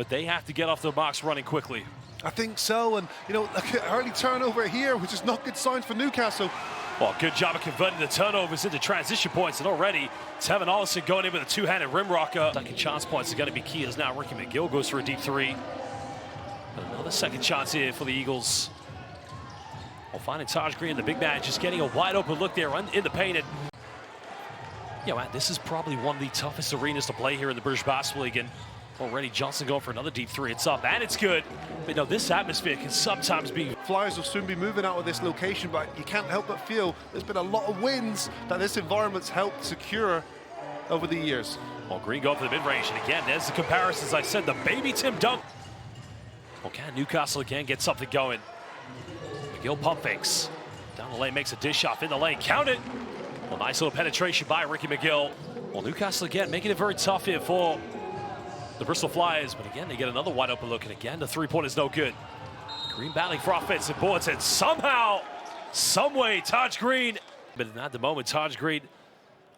but they have to get off their marks running quickly. I think so, and you know, like an early turnover here, which is not good signs for Newcastle. Well, good job of converting the turnovers into transition points, and already Tevin Ollison going in with a two-handed rim rocker. Second chance points are going to be key as now Ricky McGill goes for a deep three. Another second chance here for the Eagles. Well, finding Taj Green, the big man, just getting a wide open look there in the paint. And, you know, this is probably one of the toughest arenas to play here in the British Basketball League. And already Johnson going for another deep three. It's up, and it's good. But, you know, this atmosphere can sometimes be... Flyers will soon be moving out of this location, but you can't help but feel there's been a lot of wins that this environment's helped secure over the years. Well, Green going for the mid-range, and again, there's the comparisons. I said the baby Tim dunk. Well, can Newcastle again get something going? McGill pump fakes. Down the lane, makes a dish off in the lane. Count it. Well, nice little penetration by Ricky McGill. Well, Newcastle again making it very tough here for the Bristol Flyers, but again, they get another wide open look, and again, the three-pointer is no good. Green battling for offensive boards, and somehow, someway, Taj Green. But at the moment, Taj Green,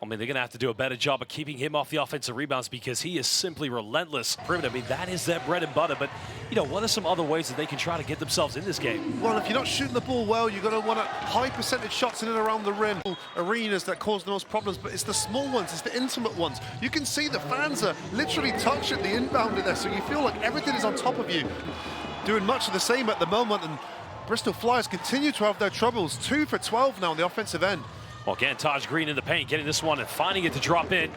I mean, they're going to have to do a better job of keeping him off the offensive rebounds because he is simply relentless. I mean, that is their bread and butter, but, you know, what are some other ways that they can try to get themselves in this game? Well, if you're not shooting the ball well, you're going to want high percentage shots in and around the rim. Arenas that cause the most problems, but it's the small ones, it's the intimate ones. You can see the fans are literally touching the inbound in there, so you feel like everything is on top of you. Doing much of the same at the moment, and Bristol Flyers continue to have their troubles. 2 for 12 now on the offensive end. Well, again, Taj Green in the paint, getting this one and finding it to drop in.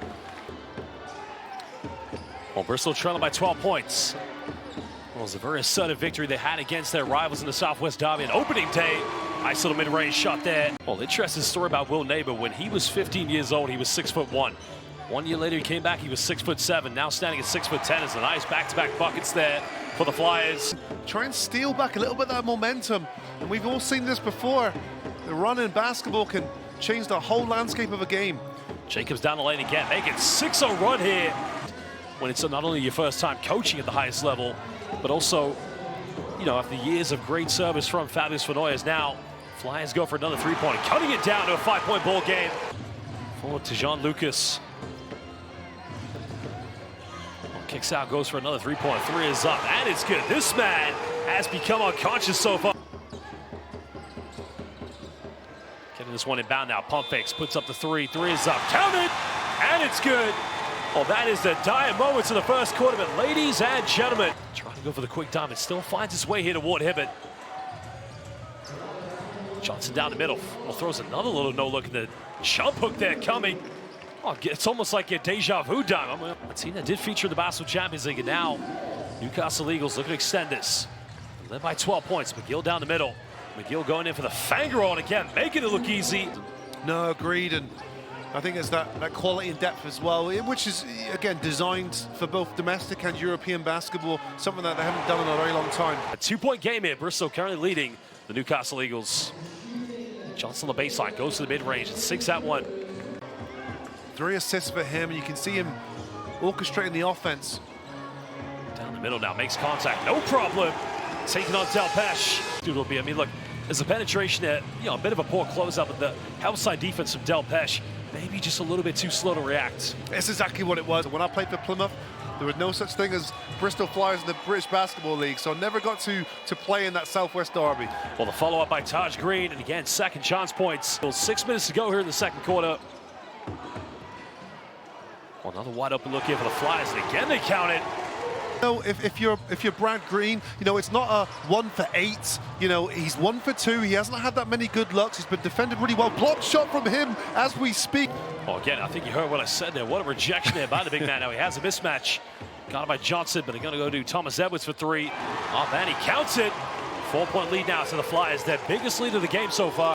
Well, Bristol trailing by 12 points. Well, it was a very assertive victory they had against their rivals in the Southwest Derby on opening day. Nice little mid-range shot there. Well, interesting story about Will Neighbor. When he was 15 years old, he was 6'1". 1 year later, he came back, he was 6'7". Now standing at 6'10". It's a nice back-to-back buckets there for the Flyers. Try and steal back a little bit of that momentum. And we've all seen this before. The run in basketball can change the whole landscape of a game. Jacobs down the lane again, making 6-0 run here. When it's not only your first time coaching at the highest level, but also, you know, after years of great service from Fabulous Fenoyas, now Flyers go for another three-pointer, cutting it down to a 5-point ball game. Forward to Jean Lucas. Kicks out, goes for another three-pointer. Three is up, and it's good. This man has become unconscious so far. Getting this one inbound now. Pump fakes, puts up the three. Three is up, count it, and it's good. Well, that is the dire moments of the first quarter, but ladies and gentlemen, trying to go for the quick diamond, still finds his way here to Ward Hibbert. Johnson down the middle. Well, throws another little no-look at the jump hook there coming. Oh, it's almost like a deja vu dime. A team that did feature in the Basketball Champions League, and now Newcastle Eagles looking to extend this. Led by 12 points. McGill down the middle. McGill going in for the finger roll, and again, making it look easy. No, agreed, and I think it's that quality and depth as well, which is, again, designed for both domestic and European basketball, something that they haven't done in a very long time. A 2-point game here. Bristol currently leading the Newcastle Eagles. Johnson on the baseline, goes to the mid-range. It's 6-1. 3 assists for him, and you can see him orchestrating the offense. Down the middle now, makes contact, no problem. Taking on Delpesh. Dude will be, I mean, look, there's a penetration there, you know, a bit of a poor closeout, but the outside defense from Delpesh, maybe just a little bit too slow to react. That's exactly what it was. When I played for Plymouth, there was no such thing as Bristol Flyers in the British Basketball League, so I never got to play in that Southwest Derby. Well, the follow-up by Taj Green, and again, second chance points. Well, 6 minutes to go here in the second quarter. Well, another wide open look here for the Flyers, and again they count it. You know, if you're Brad Green, you know, it's not a 1 for 8. You know, he's 1 for 2. He hasn't had that many good looks. He's been defended really well. Blocked shot from him as we speak. Well, again, I think you heard what I said there. What a rejection there by the big man. Now he has a mismatch. Got it by Johnson, but they're going to go to Thomas Edwards for 3. Oh, man, he counts it. 4-point lead now to the Flyers. Their biggest lead of the game so far.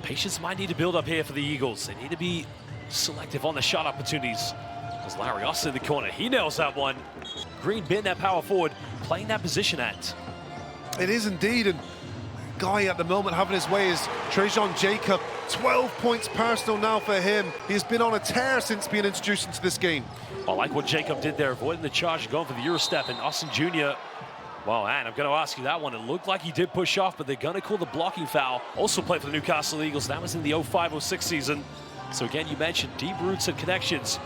Patience might need to build up here for the Eagles. They need to be selective on the shot opportunities. As Larry Austin in the corner, he nails that one. Green being that power forward, playing that position at. It is indeed, and guy at the moment having his way is Trajan Jacob. 12 points personal now for him. He's been on a tear since being introduced into this game. I like what Jacob did there, avoiding the charge, going for the Eurostep, and Austin Jr. Well, and I'm going to ask you that one. It looked like he did push off, but they're going to call the blocking foul. Also played for the Newcastle Eagles. That was in the 05-06 season. So again, you mentioned deep roots and connections.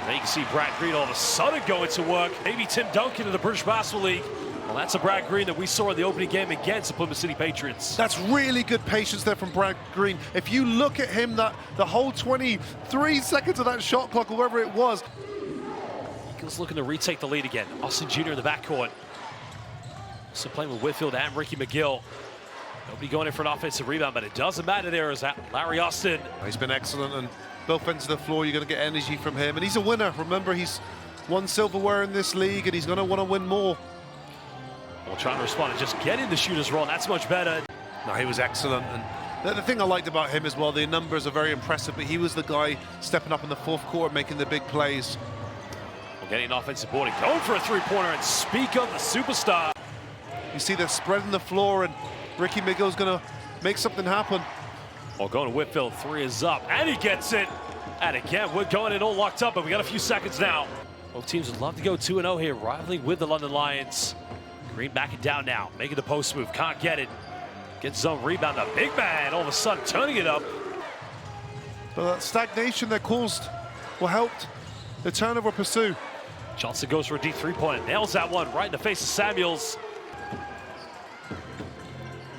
Now you can see Brad Green all of a sudden going to work. Maybe Tim Duncan in the British Basketball League. Well, that's a Brad Green that we saw in the opening game against the Plymouth City Patriots. That's really good patience there from Brad Green. If you look at him, the whole 23 seconds of that shot clock, or whatever it was. Eagles looking to retake the lead again. Austin Jr. in the backcourt. Also playing with Whitfield and Ricky McGill. Nobody going in for an offensive rebound, but it doesn't matter there as Larry Austin. He's been excellent, and both ends of the floor, you're going to get energy from him. And he's a winner. Remember, he's won silverware in this league, and he's going to want to win more. Well, trying to respond and just get in the shooter's role, that's much better. No, he was excellent. And the thing I liked about him as well, the numbers are very impressive, but he was the guy stepping up in the fourth quarter, making the big plays. Well, getting an offensive board and going for a three-pointer, and speak of the superstar. You see they're spreading the floor, and Ricky McGill's going to make something happen. Well, going to Whitfield, three is up, and he gets it. And again, we're going in all locked up, but we got a few seconds now. Both teams would love to go 2-0 here, rivaling with the London Lions. Green backing down now, making the post move, can't get it. Gets zone rebound, the big man all of a sudden turning it up. But that stagnation that caused, helped the turnover pursue. Johnson goes for a deep three-pointer, nails that one right in the face of Samuels.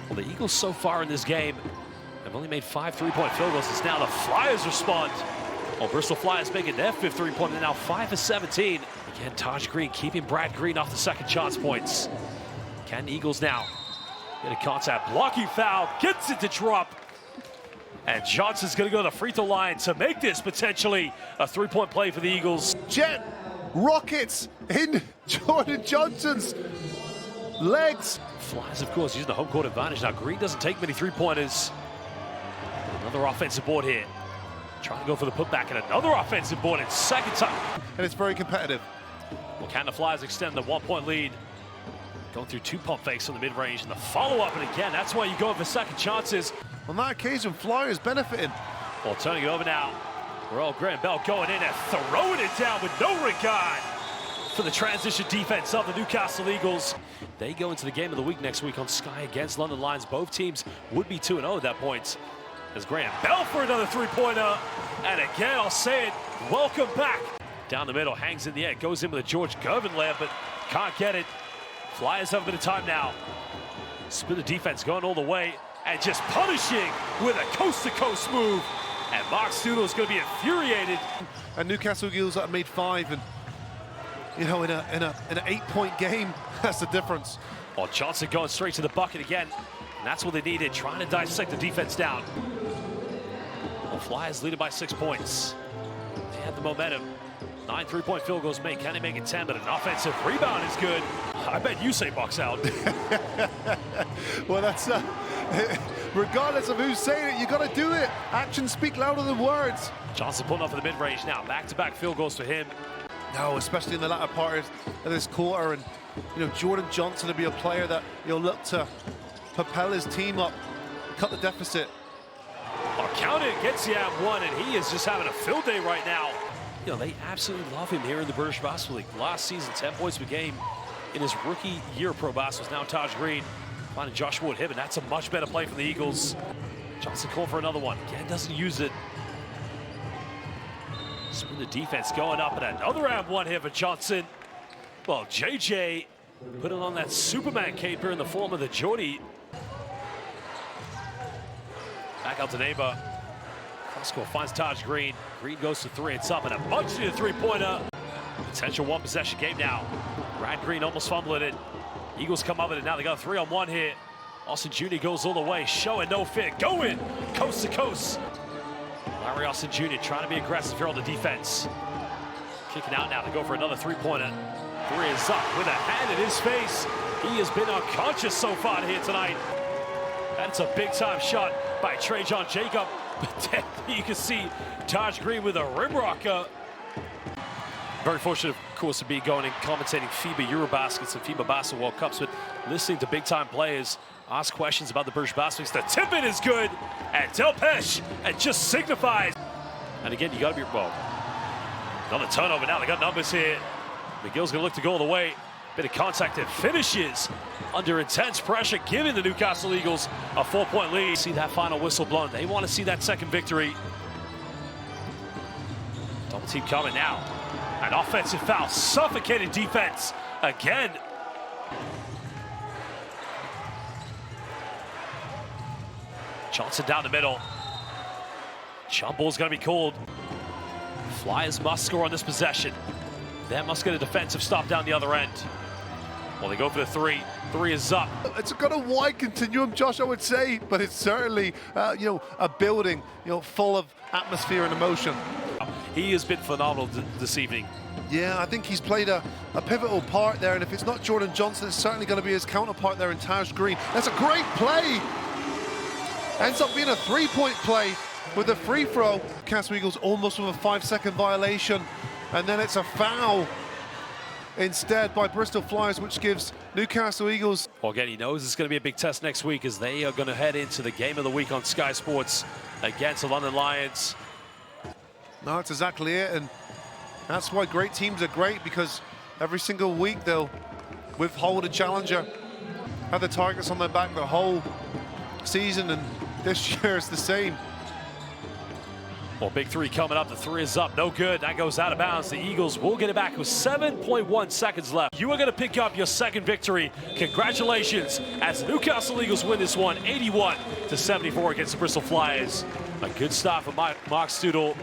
Well, the Eagles so far in this game have only made 5 three-point field goals. It's now the Flyers respond. Well, Bristol Flyers making their 5th three-pointer, now 5 of 17. Again, Taj Green keeping Brad Green off the second chance points. Can Eagles now get a contact, blocking foul, gets it to drop. And Johnson's gonna go to the free throw line to make this potentially a three-point play for the Eagles. Jet rockets in Jordan Johnson's legs. Flyers, of course, using the home court advantage. Now, Green doesn't take many three-pointers. Another offensive board here. Trying to go for the putback, and another offensive board in second time. And it's very competitive. Well, can the Flyers extend the 1-point lead? Going through 2 pump fakes on the mid-range, and the follow-up, and again, that's why you go for second chances. On that occasion, Flyers benefiting. Well, turning it over now. Earl Graham Bell going in and throwing it down with no regard for the transition defense of the Newcastle Eagles. They go into the game of the week next week on Sky against London Lions. Both teams would be 2-0 at that point. As Graham Bell for another three-pointer. And again, I'll say it, welcome back. Down the middle, hangs in the air, goes in with a George Gervin layup, but can't get it. Flyers have a bit of time now. Spin the defense going all the way and just punishing with a coast-to-coast move. And Mark Studo is going to be infuriated. And Newcastle Eagles that made 5, and you know, in an 8-point game, that's the difference. Well, Johnson going straight to the bucket again, and that's what they needed, trying to dissect the defense down. Well, Flyers leading by 6 points. They had the momentum. 9 three-point field goals made. Can they make it 10? But an offensive rebound is good. I bet you say box out. Well, that's regardless of who's saying it, you got to do it. Actions speak louder than words. Johnson pulling up for the mid-range now. Back-to-back field goals for him. No, especially in the latter part of this quarter, and you know, Jordan Johnson to be a player that you'll look to propel his team up, cut the deficit. Oh, count it, gets the at one, and he is just having a field day right now. You know, they absolutely love him here in the British Basketball League. Last season, 10 points per game in his rookie year pro basketball. Now Taj Green finding Joshua Wood-Hibben. That's a much better play for the Eagles. Johnson called for another one. Again, doesn't use it. Spin the defense going up, and another and one here for Johnson. Well, JJ putting on that Superman cape here in the form of the Geordie. Back out to Neighbor. Cross-court finds Taj Green. Green goes to 3, it's up, and a much-needed three-pointer. Potential one-possession game now. Brad Green almost fumbling it. Eagles come up with it now. They got a 3-on-1 here. Austin Jr. goes all the way, showing no fear. Going coast to coast. Larry Austin Jr. trying to be aggressive here on the defense. Kicking out now to go for another three-pointer. 3 is up with a hand in his face. He has been unconscious so far here tonight. That's a big-time shot by Trajan Jacob. But then you can see Taj Green with a rim rocker. Very fortunate, of course, to be going and commentating FIBA Eurobaskets and FIBA Basketball World Cups, but listening to big-time players ask questions about the British Basketball. The tip-in is good, and Delpesh, and just signifies. And again, you got to be, well, another turnover now. They got numbers here. McGill's going to look to go all the way. Bit of contact and finishes under intense pressure, giving the Newcastle Eagles a 4-point lead. See that final whistle blown. They want to see that second victory. Double team coming now. An offensive foul, suffocating defense again. Johnson down the middle. Jump ball's gonna be called. Flyers must score on this possession. They must get a defensive stop down the other end. Well, they go for the three. Three is up. It's got a wide continuum, Josh, I would say, but it's certainly, a building, full of atmosphere and emotion. He has been phenomenal this evening. Yeah, I think he's played a pivotal part there, and if it's not Jordan Johnson, it's certainly going to be his counterpart there in Taj Green. That's a great play. Ends up being a three-point play with a free throw. Newcastle Eagles almost with a 5-second violation, and then it's a foul instead by Bristol Flyers, which gives Newcastle Eagles. Well, again, he knows it's going to be a big test next week as they are going to head into the game of the week on Sky Sports against the London Lions. No, that's exactly it, and that's why great teams are great, because every single week they'll withhold a challenger, have the targets on their back the whole season, and this year is the same. Well, big three coming up. The three is up. No good. That goes out of bounds. The Eagles will get it back with 7.1 seconds left. You are going to pick up your second victory. Congratulations as the Newcastle Eagles win this one 81-74 against the Bristol Flyers. A good start for Mark Studel.